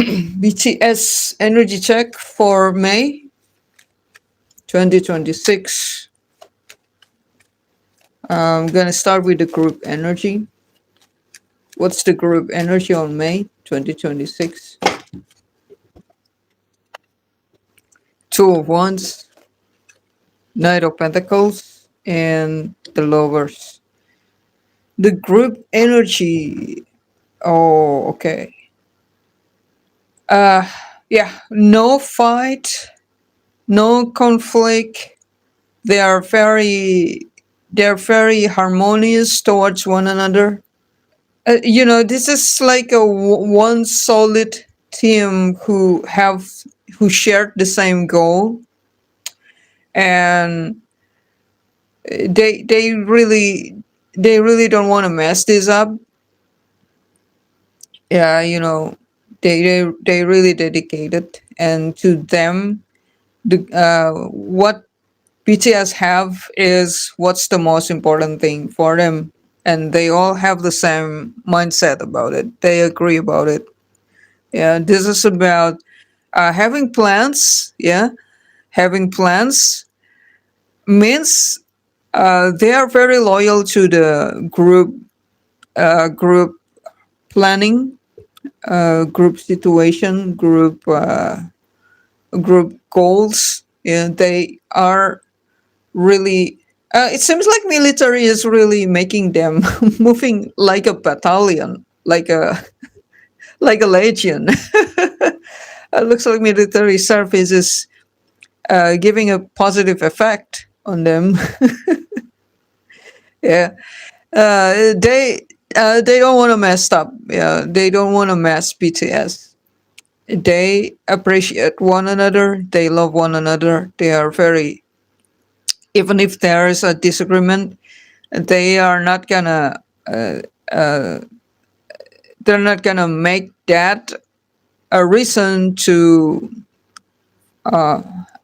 BTS energy check for May 2026. I'm gonna start with the group energy. What's the group energy on May 2026? Two of Wands, Knight of Pentacles, and the Lovers. The group energy. Oh, okay. Uh, yeah, no fight, no conflict. They are they're very harmonious towards one another. This is like one solid team who shared the same goal, and they really don't want to mess this up. Yeah, they really dedicated, and to them, what BTS have is what's the most important thing for them, and they all have the same mindset about it. They agree about it. Yeah, this is about having plans. Yeah, having plans means they are very loyal to the group planning, group situation, group goals. Yeah, they are really. It seems like military is really making them moving like a battalion, like a legion. It looks like military service is giving a positive effect on them. Yeah, they don't want to mess up. Yeah, they don't want to mess BTS. They appreciate one another. They love one another. They are very, even if there is a disagreement, they are not gonna uh, uh, they're not gonna make that a reason to.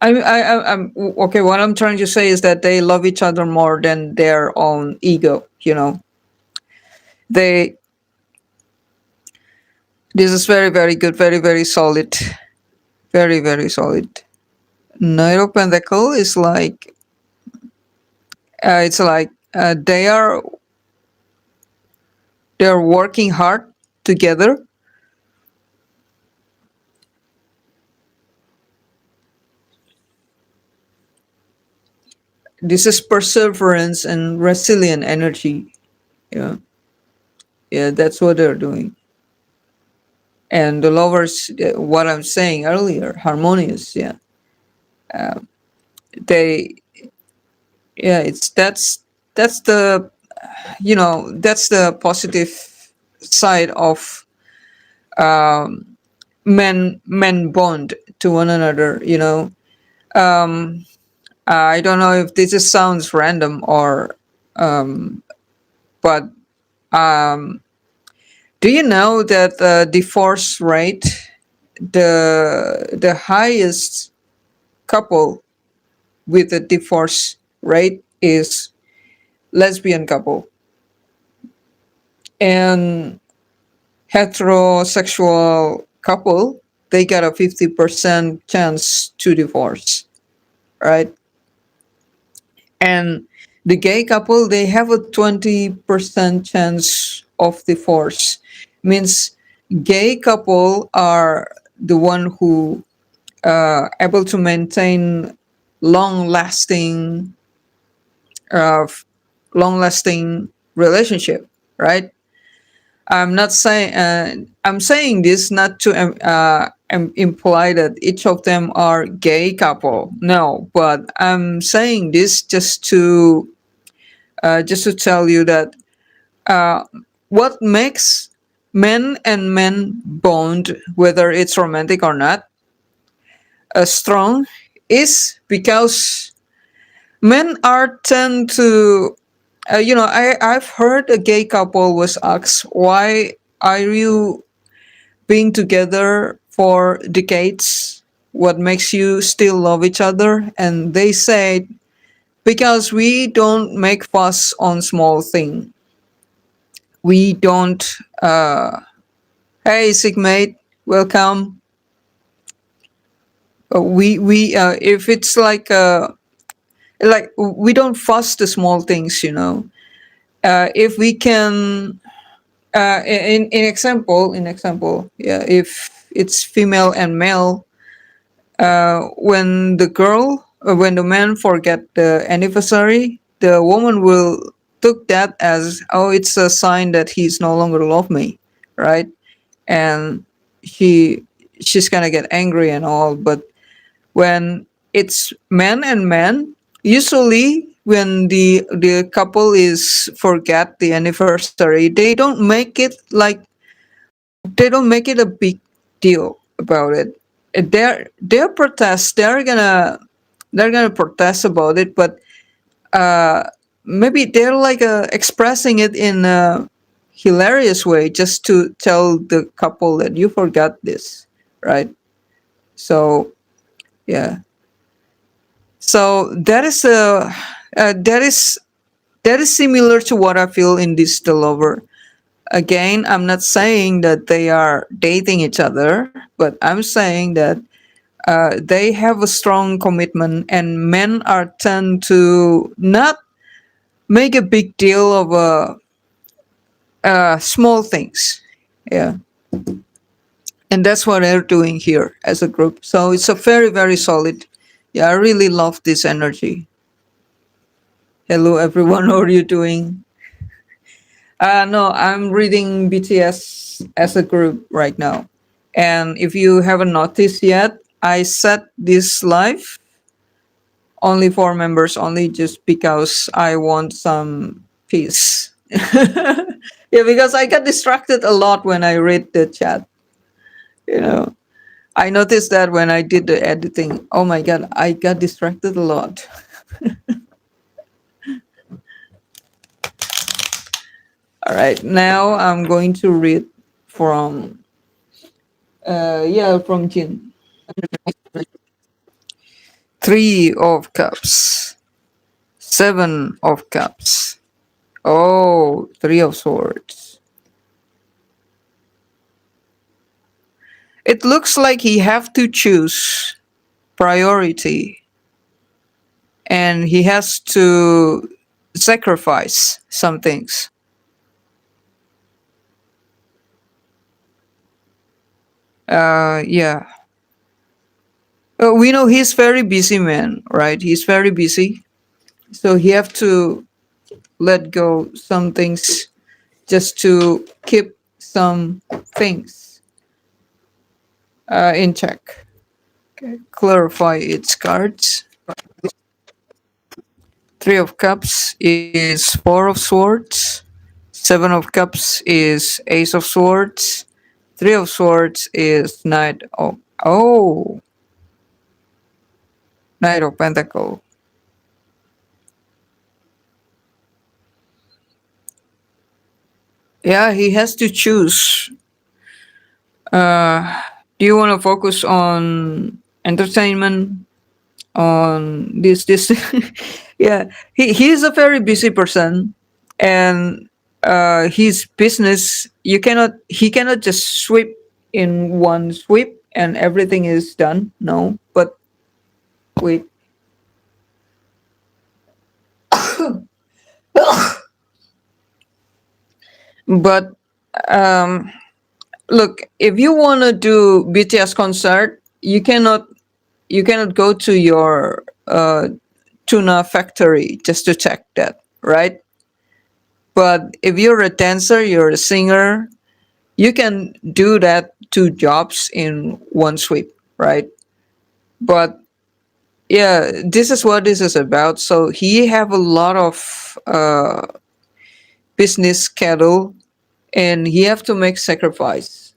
I'm okay. What I'm trying to say is that they love each other more than their own ego. They This is very, very good, very, very solid, very, very solid. Knight of Pentacle is like it's like they're working hard together. This is perseverance and resilient energy. Yeah, yeah, that's what they're doing. And the lovers, what I'm saying earlier, harmonious. Yeah, they, yeah, that's the that's the positive side of men bond to one another. Um, I don't know if this is sounds random or, but do you know that the divorce rate, the highest couple with the divorce rate is lesbian couple, and heterosexual couple, they got a 50% chance to divorce, right? And the gay couple, they have a 20% chance of divorce. Means gay couple are the one who able to maintain long lasting uh, long lasting relationship, right? I'm not saying I'm saying this not to imply that each of them are gay couple. No, but I'm saying this just to tell you that uh, what makes men and men bond, whether it's romantic or not, strong, is because men are tend to. I've heard a gay couple was asked, why are you being together for decades? What makes you still love each other? And they said, because we don't make fuss on small thing. We don't, hey, sick mate. welcome. We if it's like we don't fuss the small things, you know. If we can, in example, yeah, if it's female and male, when the man forget the anniversary, the woman will took that as, oh, it's a sign that he's no longer love me, right? And she she's gonna get angry and all. But when it's man and man, usually when the couple is forget the anniversary, they don't make it a big deal about it. Their protest, they're gonna protest about it, but uh, maybe they're like expressing it in a hilarious way, just to tell the couple that you forgot this, right? So yeah, so that is that is similar to what I feel in this The Lover. Again, I'm not saying that they are dating each other, but I'm saying that they have a strong commitment, and men are tend to not make a big deal of small things. Yeah, and that's what they're doing here as a group. So it's a very, very solid. Yeah, I really love this energy. Hello, everyone. How are you doing? No, I'm reading BTS as a group right now. And if you haven't noticed yet, I set this live only for members only, just because I want some peace. Yeah, because I get distracted a lot when I read the chat. You know, I noticed that when I did the editing. Oh my God, I got distracted a lot. All right, now I'm going to read from from Jin. Three of Cups, Seven of Cups. Oh, Three of Swords. It looks like he have to choose priority, and he has to sacrifice some things. Yeah. We know he's very busy man, right? He's very busy. So he have to let go some things just to keep some things in check. Okay. Clarify its cards. Three of Cups is Four of Swords. Seven of Cups is Ace of Swords. Three of Swords is Knight of Pentacle. Yeah, he has to choose. Do you want to focus on entertainment, on this? Yeah, he's a very busy person, and his business, he cannot just sweep in one sweep and everything is done. No, but wait. But um, look, if you want to do BTS concert, you cannot go to your tuna factory just to check that, right? But if you're a dancer, you're a singer, you can do that two jobs in one sweep, right? But yeah, this is what this is about. So he have a lot of business schedule, and he have to make sacrifice.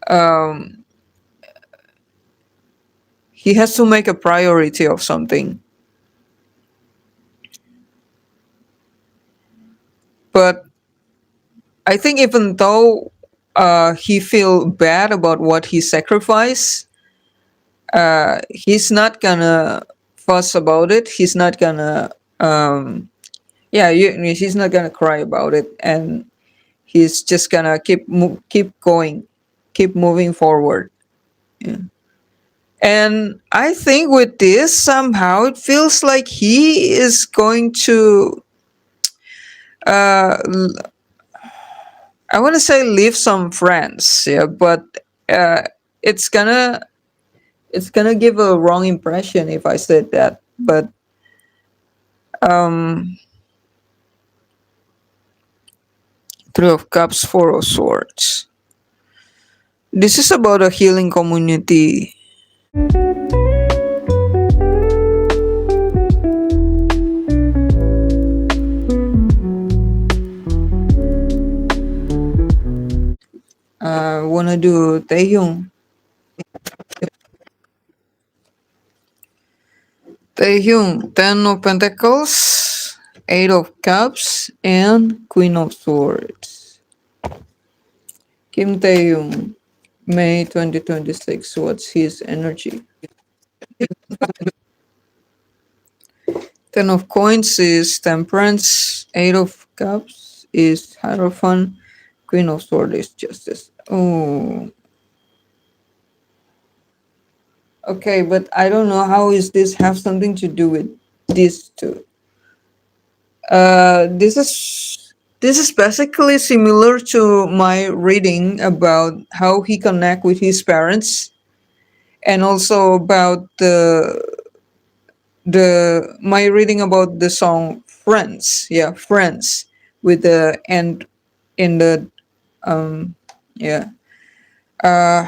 Um, he has to make a priority of something. But I think even though he feel bad about what he sacrificed, he's not gonna fuss about it. He's not gonna he's not gonna cry about it, and He's just gonna keep going, keep moving forward. Yeah. And I think with this, somehow it feels like he is going to, uh, l- I want to say, leave some friends. Yeah, but uh, it's gonna it's gonna give a wrong impression if I said that. But um, Three of Cups, Four of Swords. This is about a healing community. Wanna do Taehyung. Taehyung, Ten of Pentacles, Eight of Cups, and Queen of Swords. Kim Taehyung, May 2026. What's his energy? Ten of Coins is Temperance. Eight of Cups is Hierophant. Queen of Swords is Justice. Oh, okay, but I don't know how is this have something to do with these two. This is basically similar to my reading about how he connect with his parents, and also about the my reading about the song Friends. Yeah, Friends, with the end in the yeah. Uh,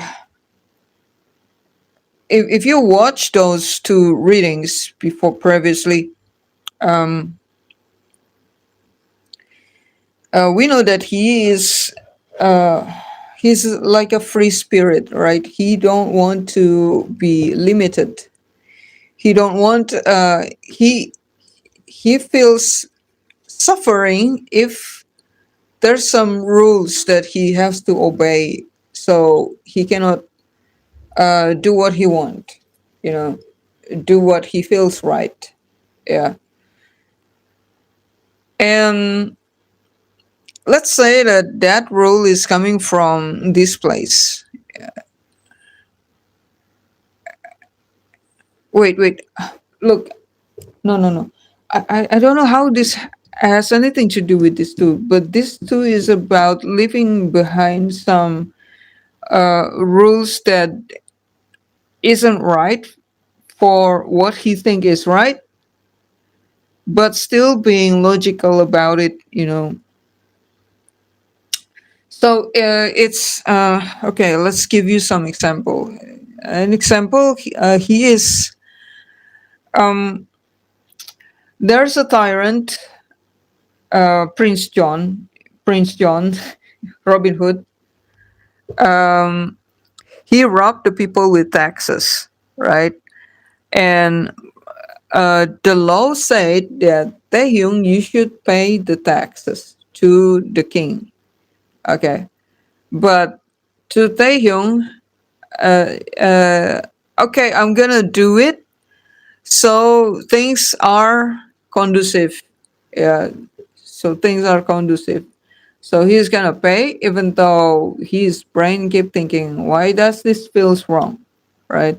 if you watch those two readings before previously, um, we know that he's like a free spirit, right? He don't want to be limited. He don't want he feels suffering if there's some rules that he has to obey, so he cannot do what he want, you know, do what he feels right. Yeah. And let's say that that rule is coming from this place. Wait, look, no. I don't know how this has anything to do with this too, but this too is about leaving behind some rules that isn't right for what he think is right, but still being logical about it, you know. So it's okay. Let's give you some example. An example. He is um, there's a tyrant, Prince John, Prince John, Robin Hood. Um, he robbed the people with taxes, right? And the law said that Taehyung, you should pay the taxes to the king. Okay, but to Taehyung, okay, I'm gonna do it. So things are conducive. Yeah, so things are conducive. So he's gonna pay, even though his brain keep thinking, "Why does this feels wrong?" Right?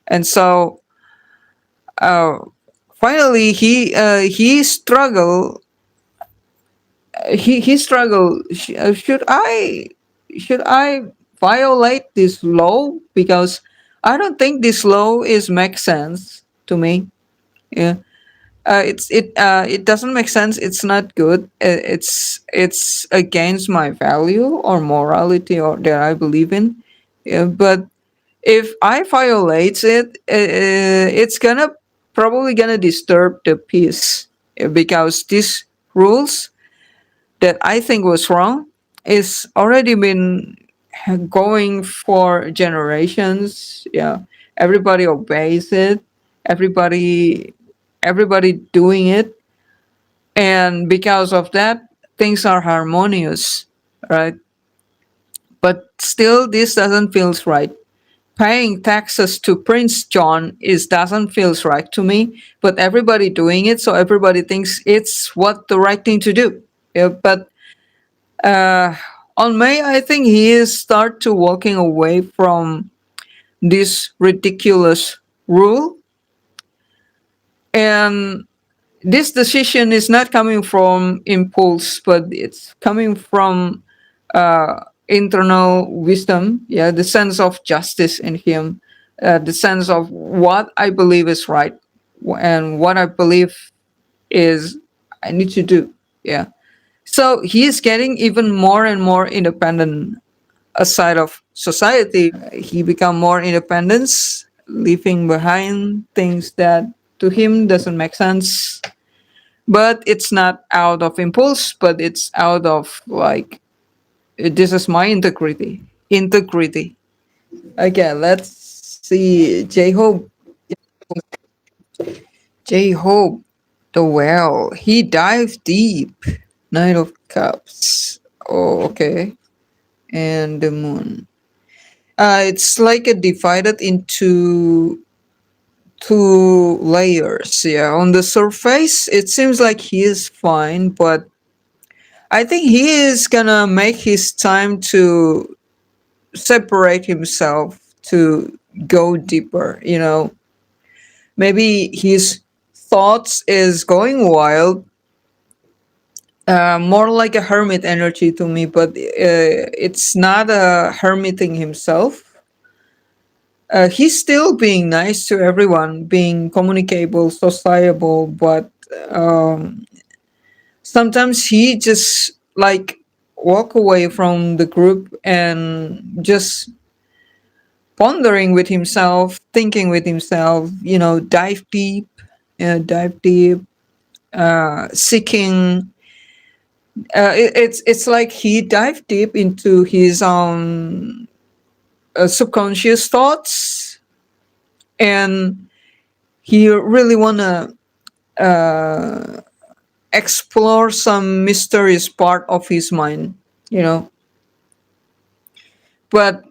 And so uh, finally, he struggle. He struggle. Should I violate this law, because I don't think this law is make sense to me. Yeah. It doesn't make sense. It's not good. It's against my value or morality or that I believe in. Yeah, but if I violate it, it's gonna probably gonna disturb the peace, because these rules that I think was wrong is already been going for generations. Yeah, everybody obeys it. Everybody, everybody doing it, and because of that, things are harmonious, right? But still, this doesn't feels right. Paying taxes to Prince John is doesn't feels right to me. But everybody doing it, so everybody thinks it's what the right thing to do. Yeah, but Uh, on May, I think he is start to walking away from this ridiculous rule, and this decision is not coming from impulse, but it's coming from internal wisdom. Yeah, the sense of justice in him, the sense of what I believe is right, and what I believe is I need to do. Yeah. So he is getting even more and more independent aside of society. He become more independence, leaving behind things that to him doesn't make sense. But it's not out of impulse, but it's out of like this is my integrity. Integrity. Okay, let's see. J Hope. J Hope, the well. He dived deep. Knight of Cups. Oh, okay. And the moon. It's like a divided into two layers. Yeah, on the surface, it seems like he is fine, but I think he is gonna make his time to separate himself to go deeper. Maybe his thoughts is going wild, more like a hermit energy to me, but it's not a hermiting himself. He's still being nice to everyone, being communicable, sociable, but um, sometimes he just like walk away from the group and just pondering with himself, thinking with himself, dive deep, dive deep, seeking. It's like he dived deep into his own subconscious thoughts, and he really wanna uh, explore some mysterious part of his mind, you know. But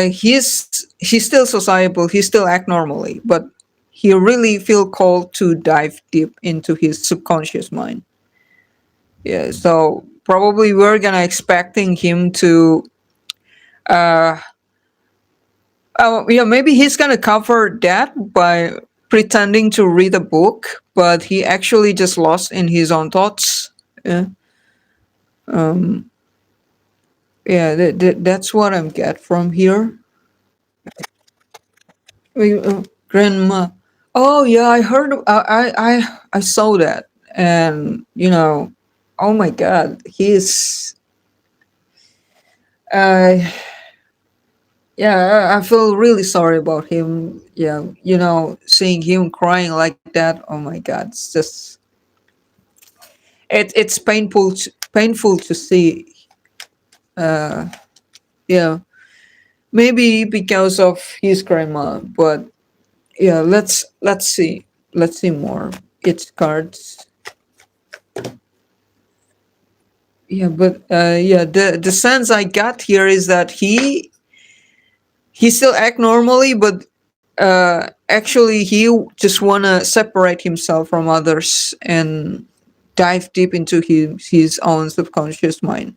he's still sociable. He still act normally, but he really feel called to dive deep into his subconscious mind. Yeah, so probably we're gonna expecting him to. Uh, yeah, maybe he's gonna cover that by pretending to read a book, but he actually just lost in his own thoughts. Yeah, yeah, that's what I'm get from here. Grandma. Oh yeah, I heard. I saw that, and oh my God, he's. Uh, yeah, I feel really sorry about him. Yeah, seeing him crying like that. Oh my God, it's just it's painful to see. Yeah, maybe because of his grandma, but yeah, let's see more. It's cards. Yeah, but yeah, the sense I got here is that he still act normally, but actually he just wanna separate himself from others and dive deep into his own subconscious mind.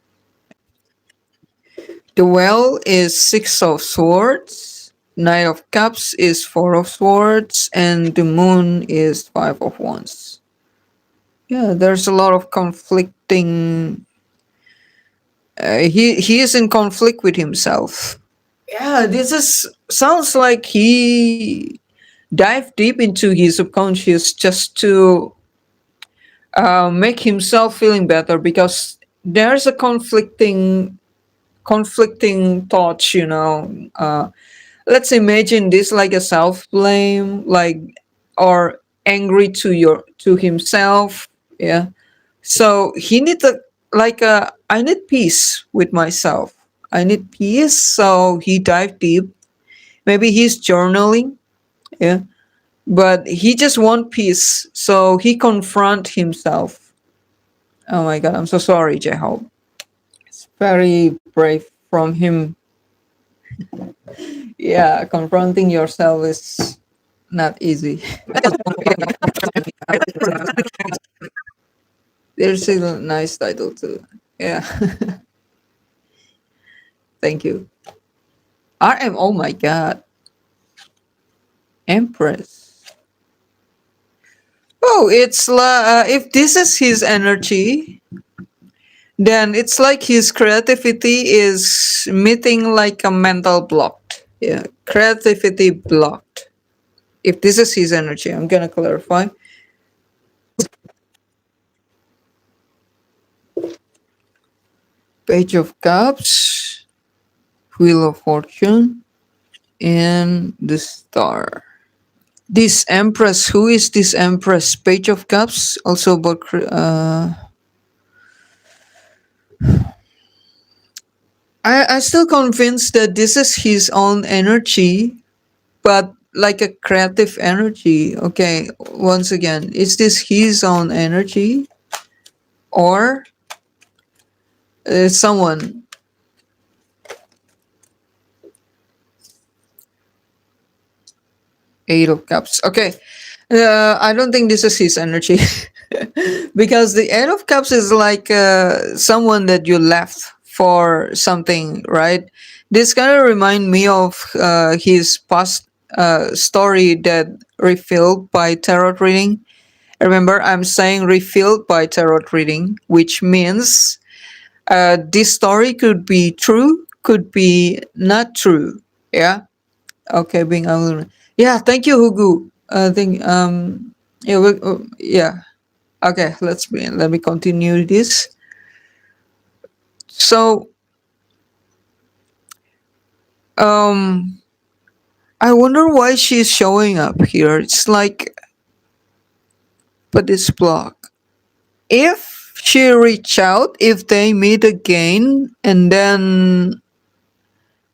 The well is Six of Swords, Knight of Cups is Four of Swords, and the moon is Five of Wands. Yeah, there's a lot of conflicting. He is in conflict with himself. Yeah, this is sounds like he dived deep into his subconscious just to make himself feeling better because there's a conflicting thoughts. Let's imagine this like a self blame, like or angry to himself. Yeah. So he need a like a I need peace with myself. I need peace. So he dived deep. Maybe he's journaling. Yeah. But he just want peace. So he confront himself. Oh my God, I'm so sorry, J-Hope. It's very brave from him. Yeah, confronting yourself is not easy. There's a nice title too. Yeah. Thank you. RM. Oh my God. Empress. Oh, if this is his energy, then it's like his creativity is meeting like a mental block. Yeah, creativity blocked. If this is his energy, I'm gonna clarify. Page of Cups, Wheel of Fortune, and the Star. This Empress, who is this Empress? Page of Cups, also about. I still convinced that this is his own energy, but like a creative energy. Okay, once again, is this his own energy or someone? Eight of Cups. Okay, I don't think this is his energy because the Eight of Cups is like someone that you left for something, right? This kind of remind me of his past story that refilled by tarot reading. Remember, I'm saying refilled by tarot reading, which means this story could be true, could be not true. Yeah. Okay, being able. Yeah, thank you, Hugu. Think yeah, yeah. Okay, let me continue this. So um, I wonder why she's showing up here. It's like, but this block. If she reach out, if they meet again, and then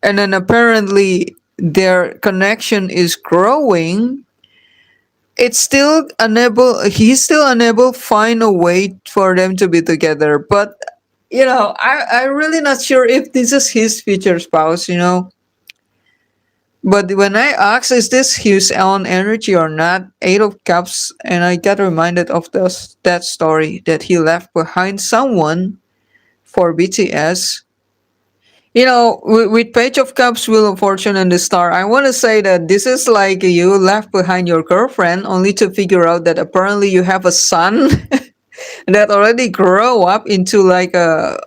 apparently their connection is growing, it's still unable he's still unable find a way for them to be together. But I really not sure if this is his future spouse. But when I asked, is this his own energy or not, Eight of Cups, and I got reminded of that story that he left behind someone for BTS. With Page of Cups, Wheel of Fortune, and the Star, I want to say that this is like you left behind your girlfriend only to figure out that apparently you have a son that already grow up into like a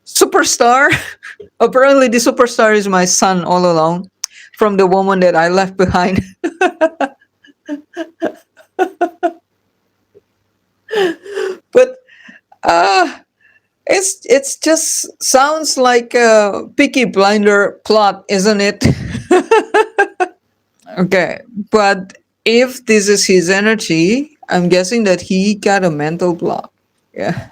superstar. Apparently, the superstar is my son all along from the woman that I left behind. But uh it's just sounds like a Peaky Blinder plot, isn't it? Okay, but if this is his energy, I'm guessing that he got a mental block. Yeah.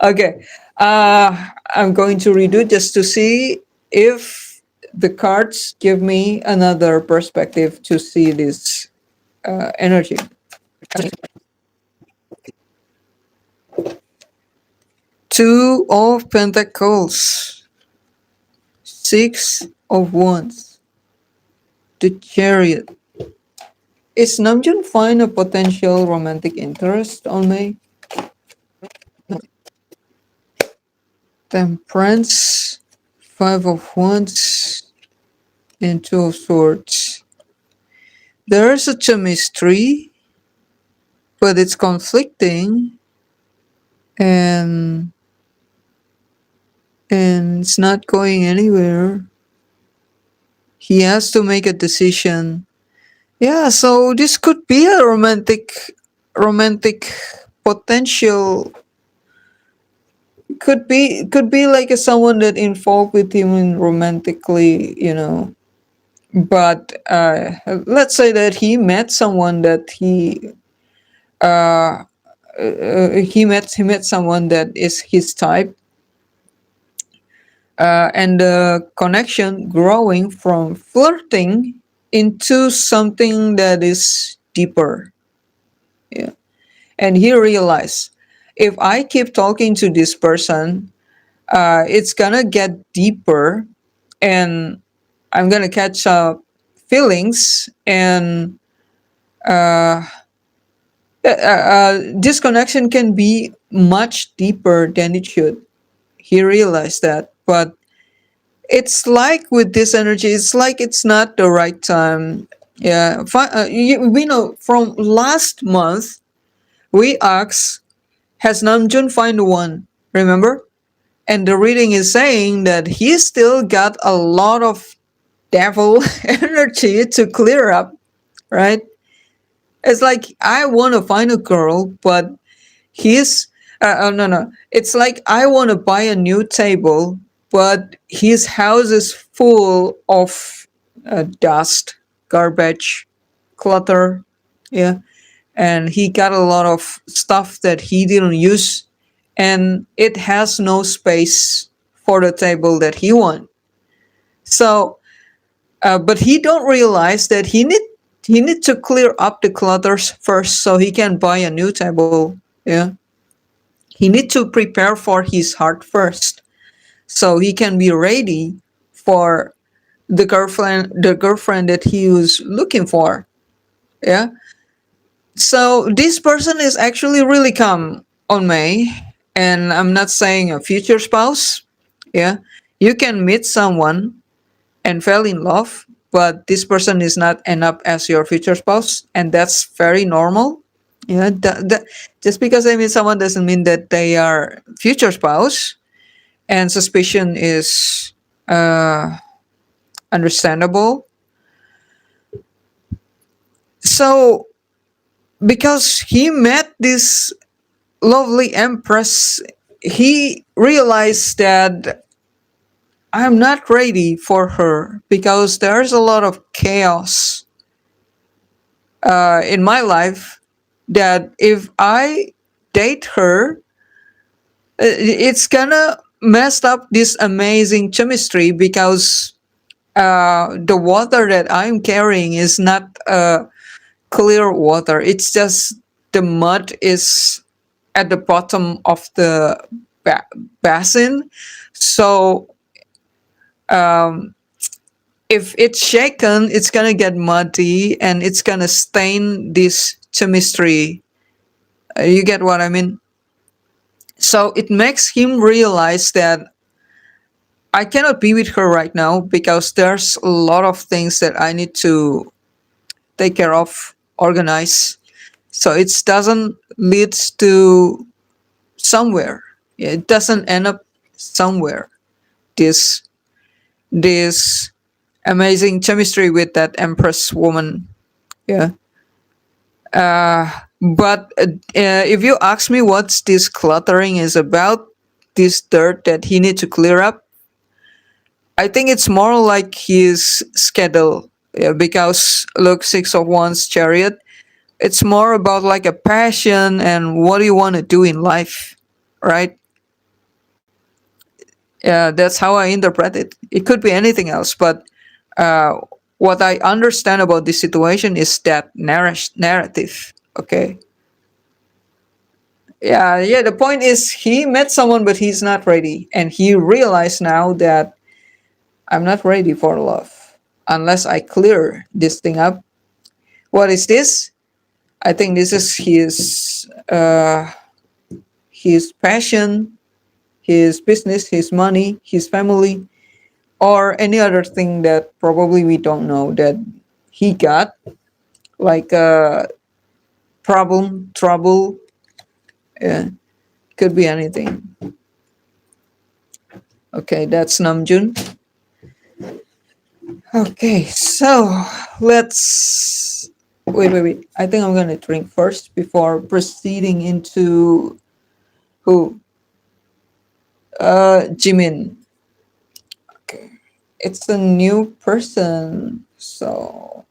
Okay. I'm going to redo just to see if the cards give me another perspective to see this energy. Two of Pentacles, Six of Wands, the Chariot. Is Namjoon find a potential romantic interest on me? Temperance, Five of Wands, and Two of Swords. There is such a mystery, but it's conflicting, and it's not going anywhere. He has to make a decision. Yeah, so this could be a romantic potential. Could be like a someone that involved with him in romantically. But let's say that he met someone that uh, he met someone that is his type, and the connection growing from flirting into something that is deeper. Yeah. And he realized, if I keep talking to this person, it's gonna get deeper, and I'm gonna catch up feelings, and uh, this connection can be much deeper than it should. he realized that. But it's like with this energy, it's like it's not the right time. Yeah, we know from last month we asked, has Namjoon find one? Remember? And the reading is saying that he still got a lot of devil energy to clear up, right? It's like I want to find a girl, but he's no, no. It's like I want to buy a new table, but his house is full of dust, garbage, clutter. Yeah, and he got a lot of stuff that he didn't use, and it has no space for the table that he wants. So, but he don't realize that he need to clear up the clutters first so he can buy a new table. Yeah, he need to prepare for his heart first so he can be ready for the girlfriend that he was looking for. Yeah. So this person is actually really calm on May, and I'm not saying a future spouse. Yeah, you can meet someone and fell in love, but this person is not end up as your future spouse, and that's very normal. Yeah, just because I meet someone doesn't mean that they are future spouse, and suspicion is uh, understandable. So because he met this lovely empress, he realized that I'm not ready for her because there's a lot of chaos in my life that if I date her, it's gonna mess up this amazing chemistry because the water that I'm carrying is not clear water. It's just the mud is at the bottom of the ba- basin. So um, if it's shaken, it's gonna get muddy and it's gonna stain this chemistry. You get what I mean? So it makes him realize that I cannot be with her right now because there's a lot of things that I need to take care of, organize. So it doesn't lead to somewhere. Yeah, it doesn't end up somewhere. This this amazing chemistry with that empress woman. Yeah. But if you ask me what's this cluttering is about, this dirt that he need to clear up, I think it's more like his schedule. Yeah, because look, Six of Wands chariot, it's more about like a passion and what do you want to do in life, right? Yeah, that's how I interpret it. It could be anything else, but uh, what I understand about this situation is that narrative. Okay. Yeah. The point is, he met someone, but he's not ready, and he realized now that I'm not ready for love unless I clear this thing up. What is this? I think this is his passion, his business, his money, his family, or any other thing that probably we don't know that he got, like problem, trouble. Yeah, could be anything. Okay, that's Namjoon. Okay, so let's wait. I think I'm gonna drink first before proceeding into who? Jimin. Okay, it's a new person, so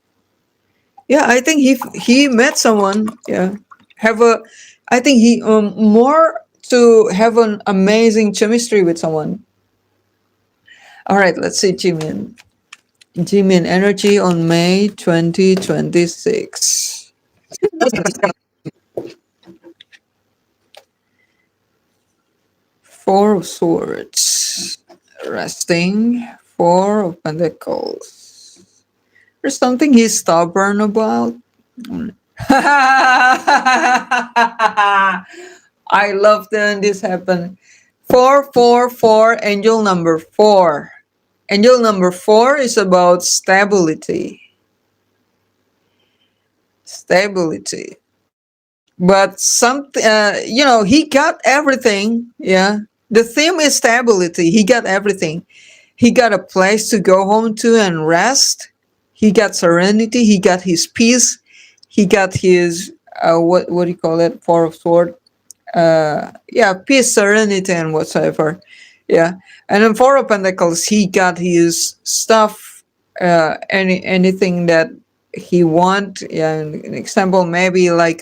yeah, I think he met someone. Yeah, have a. I think he more to have an amazing chemistry with someone. All right, let's see Jimin. Jimin energy on May 2026. Four of Swords. Resting. Four of Pentacles. There's something he's stubborn about. I love when this happen. 444, angel number 4. Angel number 4 is about stability. Stability. But he got everything. Yeah. The theme is stability. He got everything. He got a place to go home to and rest. He got serenity. He got his peace. He got his, what do you call it? Four of Swords. Yeah, peace, serenity, and whatsoever. Yeah. And then Four of Pentacles, he got his stuff, anything that he want. Yeah, an example, maybe like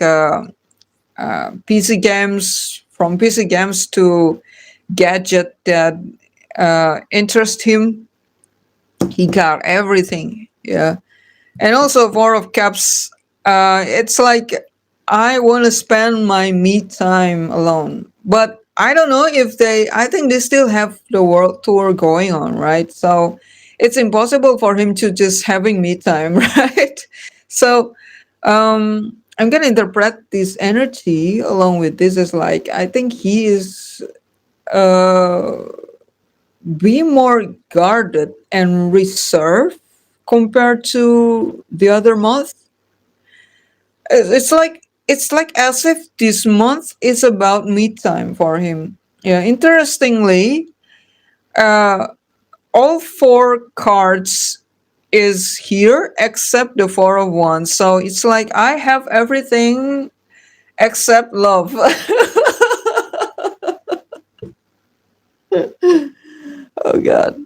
PC games, from PC games to gadget that interest him. He got everything. Yeah. And also Four of Cups, it's like I want to spend my me time alone. But I don't know if I think they still have the world tour going on, right? So it's impossible for him to just having me time, right? So I'm going to interpret this energy along with this as like, I think he is uh, be more guarded and reserved compared to the other month. It's like as if this month is about me time for him. Yeah, interestingly, uh, all four cards is here except the Four of Wands. So it's like I have everything except love. Oh God.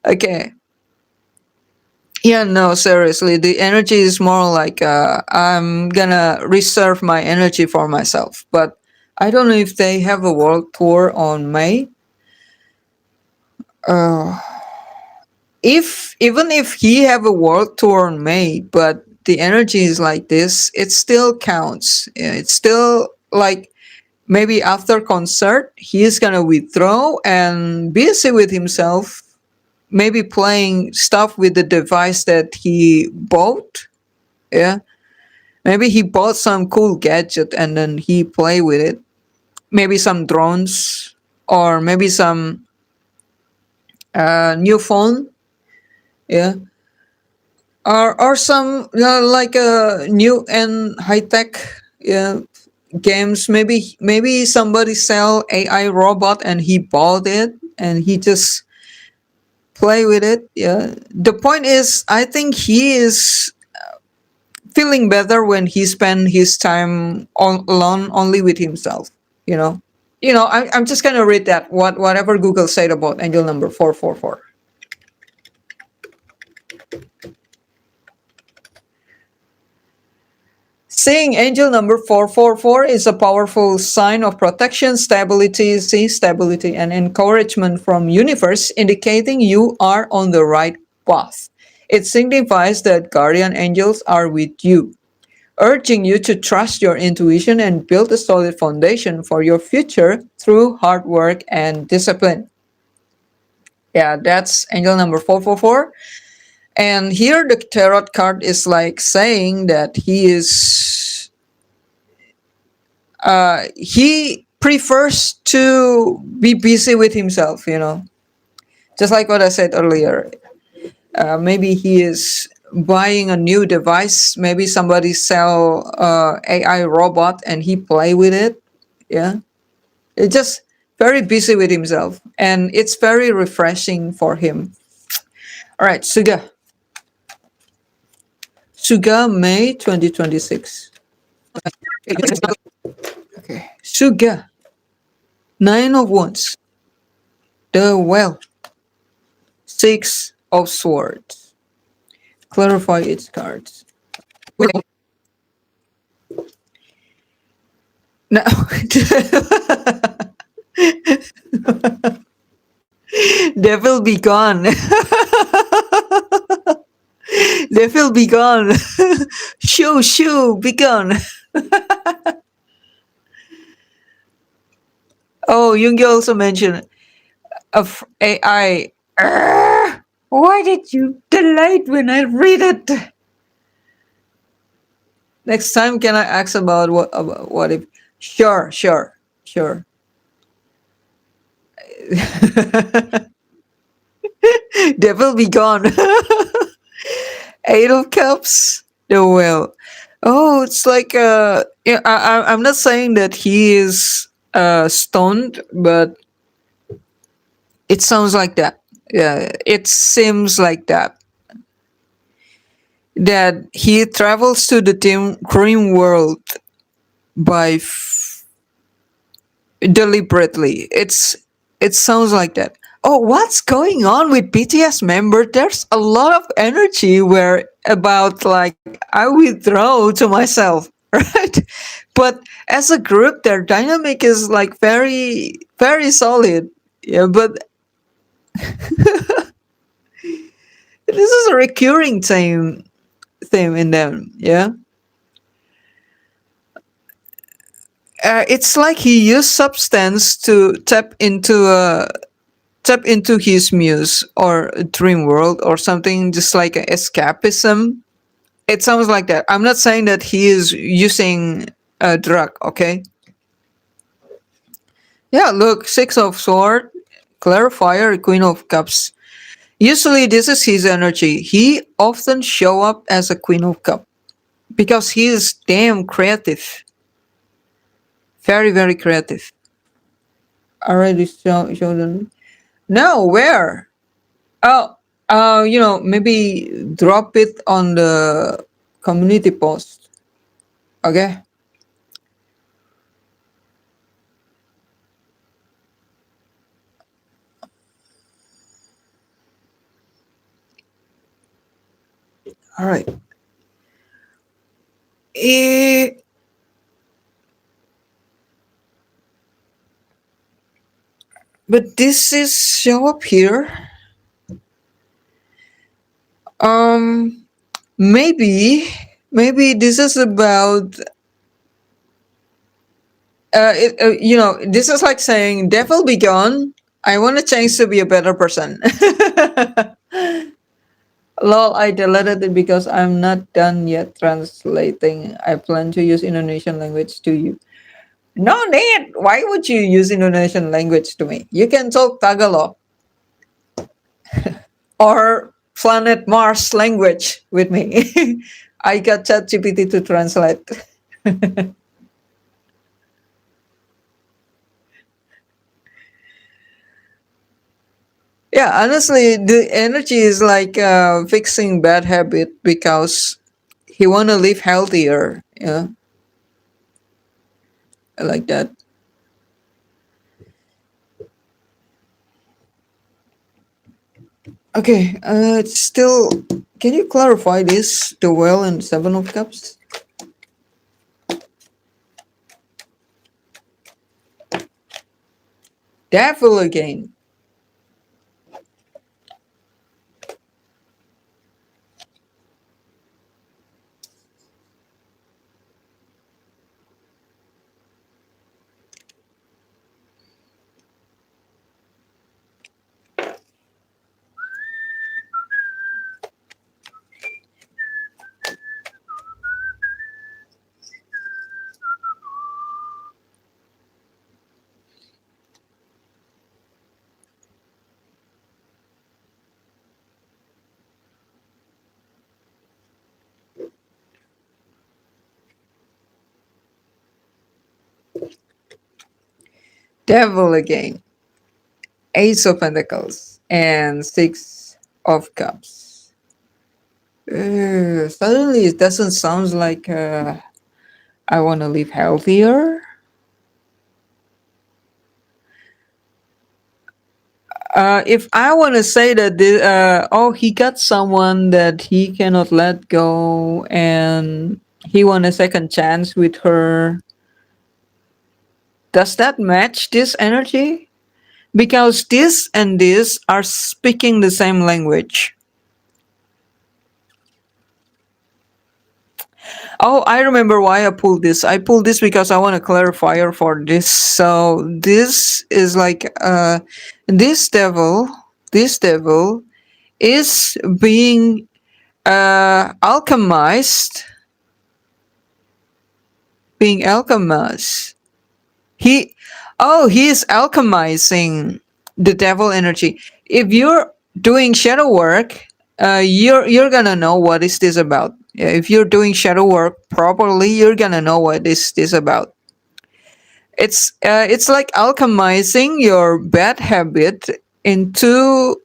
Okay. Yeah, no, seriously. The energy is more like I'm gonna reserve my energy for myself. But I don't know if they have a world tour on May. Uh, if even if he have a world tour on May, but the energy is like this, it still counts. Yeah, it's still like maybe after concert he's gonna withdraw and busy with himself, maybe playing stuff with the device that he bought. Yeah, maybe he bought some cool gadget and then he play with it. Maybe some drones or maybe some new phone. Yeah, or some like new and high tech. Yeah, games. Maybe somebody sell AI robot and he bought it and he just play with it. Yeah. The point is, I think he is feeling better when he spend his time alone only with himself. You know. I'm just gonna read that whatever Google said about angel number 444. Seeing angel number 444 is a powerful sign of protection, stability, and encouragement from universe, indicating you are on the right path. It signifies that guardian angels are with you, urging you to trust your intuition and build a solid foundation for your future through hard work and discipline. Yeah, that's angel number 444. And here the tarot card is like saying that he prefers to be busy with himself, just like what I said earlier. Maybe he is buying a new device. Maybe somebody sell AI robot and he play with it. Yeah, it's just very busy with himself, and it's very refreshing for him. All right, Suga, May 2026. Okay, Suga, Nine of Wands, the Well, Six of Swords. Clarify its cards. Now, devil be gone. Devil be gone. Shoo, be gone. Oh, Jungi also mentioned of AI. Why did you delay when I read it? Next time, can I ask about what if? Sure. Devil be gone. Eight of Cups. The Well. Oh, it's like yeah. I'm not saying that he is stoned, but it sounds like that. Yeah, it seems like that. That he travels to the dream world by deliberately. It sounds like that. Oh, what's going on with BTS member? There's a lot of energy where about like I withdraw to myself, right? But as a group, their dynamic is like very solid. Yeah, but this is a recurring theme in them. Yeah, it's like he used substance to tap into his muse or dream world or something, just like a escapism. It sounds like that. I'm not saying that he is using a drug, okay? Yeah, look, Six of Sword, Clarifier, Queen of Cups. Usually this is his energy. He often show up as a Queen of Cup because he is damn creative. Very creative. Already show them. No, where? Oh, maybe drop it on the community post. Okay. All right. Eh, but this is show up here. Um, maybe this is about. This is like saying, "Devil be gone. I want to change to be a better person." Lol, I deleted it because I'm not done yet translating. I plan to use Indonesian language to you. No need. Why would you use Indonesian language to me? You can talk Tagalog or Planet Mars language with me. I got ChatGPT to translate. Yeah, honestly, the energy is like fixing bad habit because he want to live healthier. Yeah, I like that. Okay, it's still. Can you clarify this? The well and Seven of Cups. Devil again. Devil again. Ace of Pentacles and Six of Cups. Suddenly, it doesn't sound like I want to live healthier. If I want to say that, he got someone that he cannot let go, and he want a second chance with her. Does that match this energy? Because this and this are speaking the same language. Oh, I remember why I pulled this. I pulled this because I want a clarifier for this. So this is like this devil, this devil is being alchemized, being alchemized. He, oh, he is alchemizing the devil energy. If you're doing shadow work, you're gonna know what is this about. Yeah, if you're doing shadow work properly, you're gonna know what is this about. It's like alchemizing your bad habit into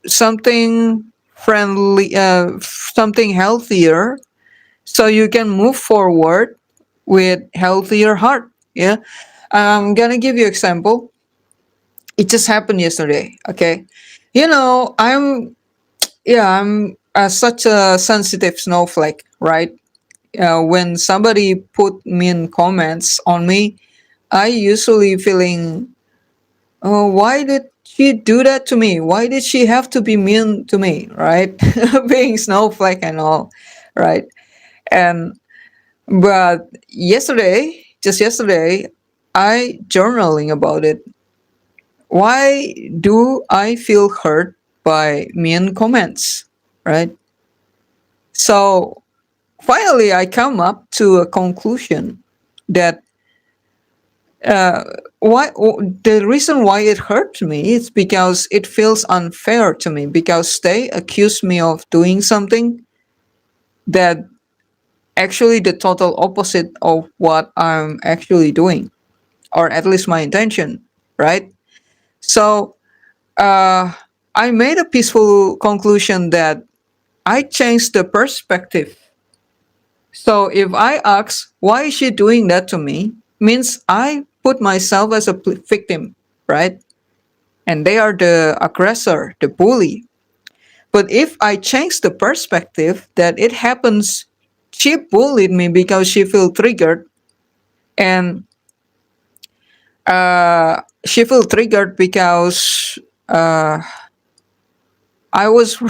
something friendly, something healthier, so you can move forward with healthier heart. Yeah, I'm gonna give you example. It just happened yesterday. Okay, I'm such a sensitive snowflake, right? When somebody put mean comments on me, I usually feeling, oh, why did she do that to me? Why did she have to be mean to me, right? Being snowflake and all, right? And but yesterday, just yesterday, I journaling about it. Why do I feel hurt by mean comments, right? So finally, I come up to a conclusion that uh, the reason why it hurts me is because it feels unfair to me, because they accuse me of doing something that actually the total opposite of what I'm actually doing, or at least my intention, right? So uh, I made a peaceful conclusion that I changed the perspective. So if I ask why is she doing that to me, means I put myself as a victim, right? And they are the aggressor, the bully. But if I change the perspective that it happens, she bullied me because she feel triggered, and she feel triggered because I was,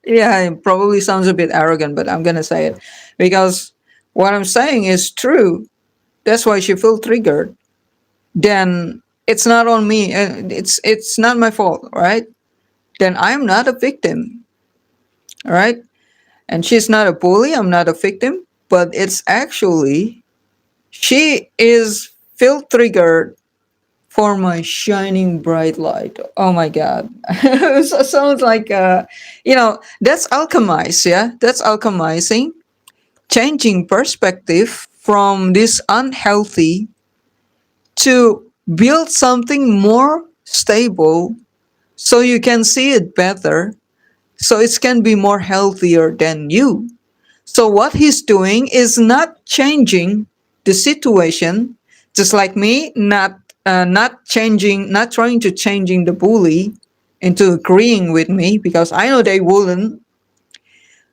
yeah, it probably sounds a bit arrogant, but I'm gonna say it because what I'm saying is true. That's why she feel triggered. Then it's not on me. It's not my fault, right? Then I'm not a victim, right? And she's not a bully. I'm not a victim, but it's actually she is feel triggered for my shining bright light. Oh my God. So sounds like, that's alchemize. Yeah. That's alchemizing, changing perspective from this unhealthy to build something more stable so you can see it better. So it can be more healthier than you. So what he's doing is not changing the situation, just like me, not changing, not trying to changing the bully into agreeing with me because I know they wouldn't,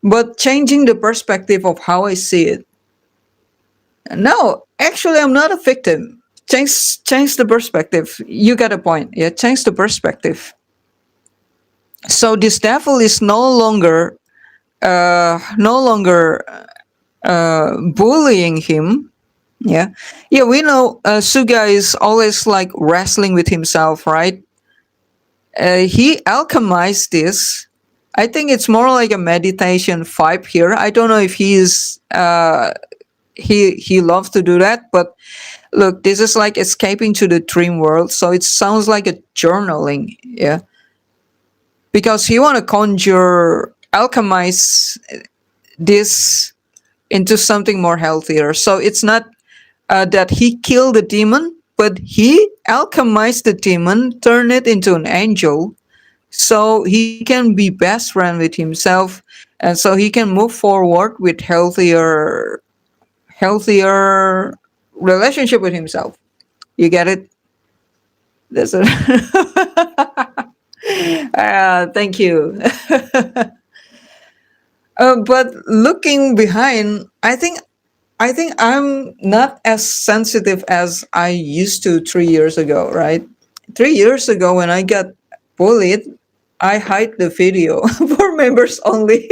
but changing the perspective of how I see it. No, actually, I'm not a victim. Change the perspective. You got a point. Yeah, change the perspective. So this devil is no longer bullying him. Yeah, yeah, we know Suga is always like wrestling with himself, right? He alchemized this. I think it's more like a meditation vibe here. I don't know if he loves to do that, but look, this is like escaping to the dream world, so it sounds like a journaling. Yeah, because he want to conjure, alchemize this into something more healthier. So it's not that he killed the demon, but he alchemized the demon, turned it into an angel, so he can be best friend with himself, and so he can move forward with healthier relationship with himself. You get it? That's it. Thank you. But looking behind, I think I'm not as sensitive as I used to 3 years ago, right? 3 years ago, when I got bullied, I hide the video for members only.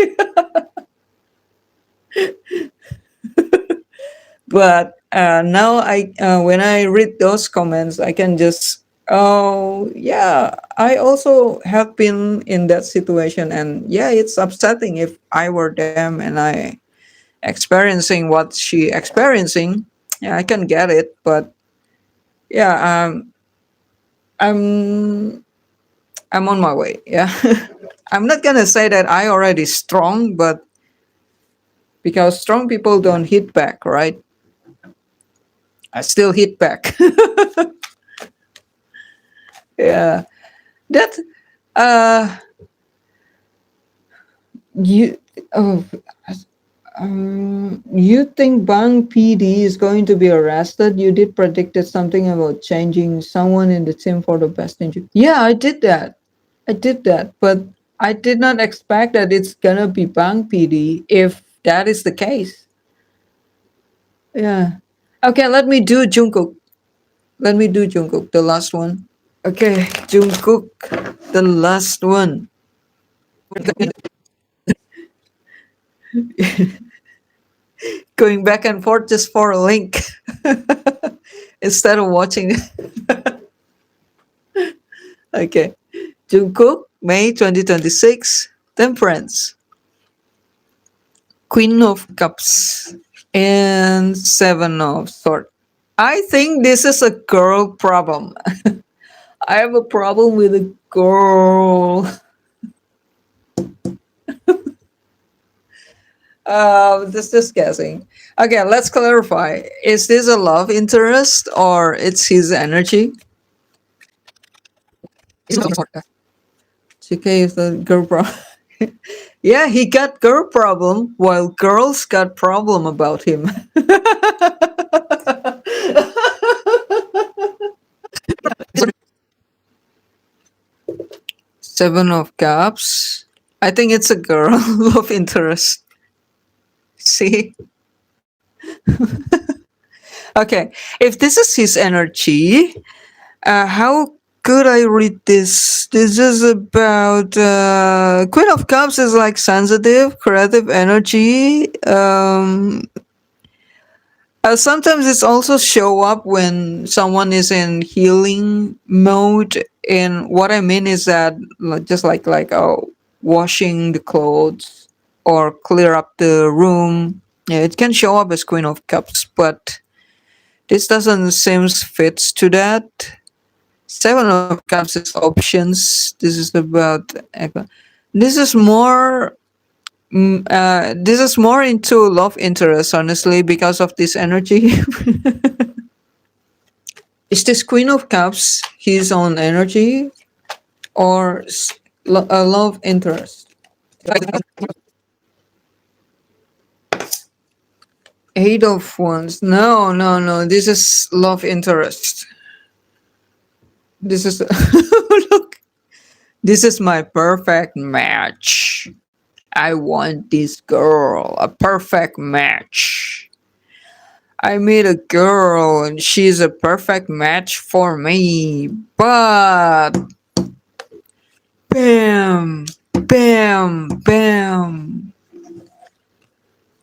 But now, when I read those comments, I can just, oh yeah, I also have been in that situation, and yeah, it's upsetting if I were them and I experiencing what she experiencing. Yeah, I can get it, but yeah, I'm I'm on my way. Yeah. I'm not gonna say that I already strong, but because strong people don't hit back, right? I still hit back. Yeah. That uh you oh, you think Bang PD is going to be arrested? You did predicted something about changing someone in the team for the best injury. Yeah, I did that. I did that, but I did not expect that it's gonna be Bang PD if that is the case. Yeah. Okay, let me do Jungkook. Let me do Jungkook, the last one. Okay, Jungkook, the last one. Going back and forth just for a link instead of watching. Okay. Jungkook, May 2026. Temperance, Queen of Cups, and Seven of Swords. I think this is a girl problem. I have a problem with a girl. Just guessing. Okay, let's clarify. Is this a love interest or it's his energy? JK is the girl problem. Yeah, he got girl problem while girls got problem about him. Seven of Cups. I think it's a girl love interest. See? Okay, if this is his energy, how could I read this? This is about Queen of Cups is like sensitive, creative energy. Sometimes it's also show up when someone is in healing mode. And what I mean is that just like washing the clothes or clear up the room. Yeah, it can show up as Queen of Cups, but this doesn't seem fits to that. Seven of Cups is options. This is about. This is more. This is more into love interest, honestly, because of this energy. Is this Queen of Cups his own energy or a love interest? Eight of Wands. No, no, no. This is love interest. This is look. This is my perfect match. I want this girl. A perfect match. I meet a girl and she's a perfect match for me. But bam, bam, bam,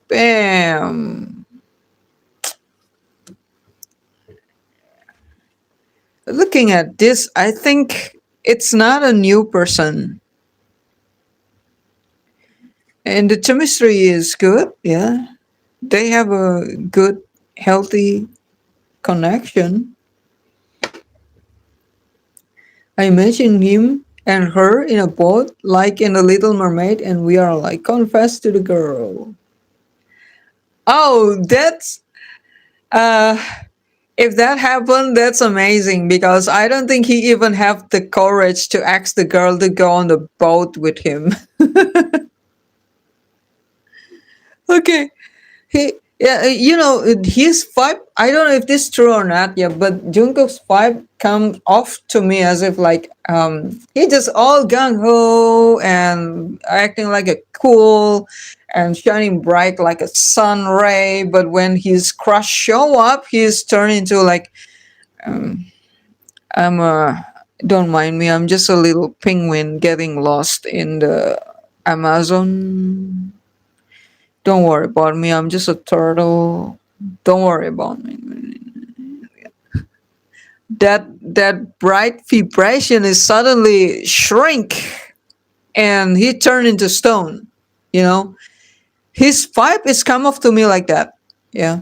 bam. Looking at this, I think it's not a new person. And the chemistry is good, yeah. They have a good, healthy connection. I imagine him and her in a boat, like in The Little Mermaid, and we are like, confess to the girl. Oh, that's uh if that happened, that's amazing because I don't think he even have the courage to ask the girl to go on the boat with him. Okay. He, yeah, his vibe. I don't know if this is true or not. Yeah, but Jungkook's vibe comes off to me as if like he just all gung ho and acting like a cool and shining bright like a sun ray. But when his crush show up, he's turned into like um, I'm a. Don't mind me. I'm just a little penguin getting lost in the Amazon. Don't worry about me. I'm just a turtle. Don't worry about me. That bright vibration is suddenly shrink and he turned into stone. You know, his vibe is come off to me like that. Yeah,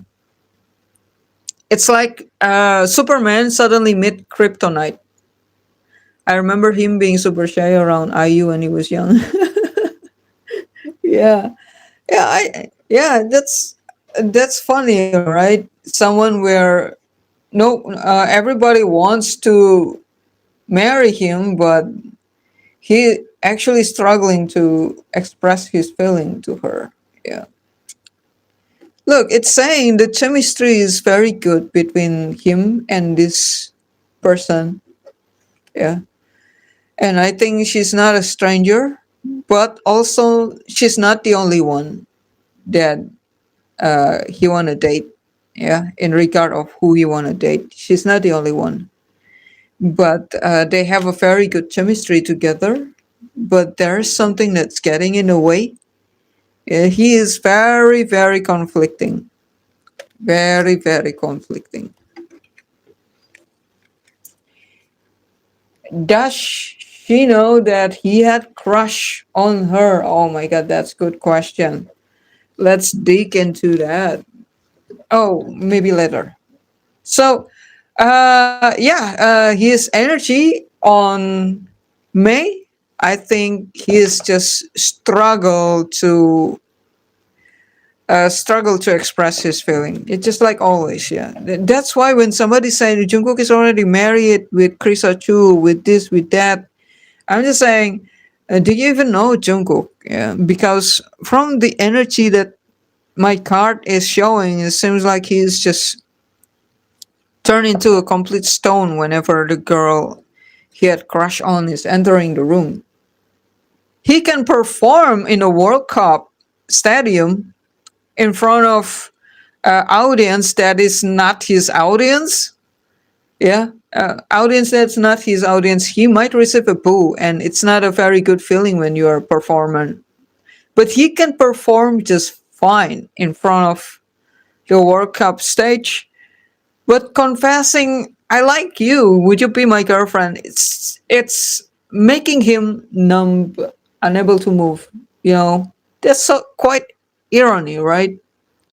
it's like Superman suddenly meet kryptonite. I remember him being super shy around IU when he was young. Yeah, yeah. That's funny, right? Someone where no, everybody wants to marry him, but he actually struggling to express his feeling to her. Yeah. Look, it's saying the chemistry is very good between him and this person. Yeah. And I think she's not a stranger, but also she's not the only one that he want to date. Yeah. In regard of who he want to date, she's not the only one. But they have a very good chemistry together. But there's something that's getting in the way. He is very, very conflicting. Very, very conflicting. Does she know that he had crush on her? Oh my god, that's a good question. Let's dig into that. Oh, maybe later. So, his energy on May, I think he's just struggle to express his feeling. It's just like always, yeah. That's why when somebody said Jungkook is already married with Krisa Chu, with this, with that, I'm just saying, do you even know Jungkook? Yeah, because from the energy that my card is showing, it seems like he's just turned into a complete stone whenever the girl he had crush on is entering the room. He can perform in a World Cup stadium in front of audience that is not his audience. Yeah, audience that's not his audience. He might receive a boo, and it's not a very good feeling when you are a performer. But he can perform just fine in front of the World Cup stage. But confessing, I like you, would you be my girlfriend? It's making him numb, unable to move. You know, that's so quite irony, right?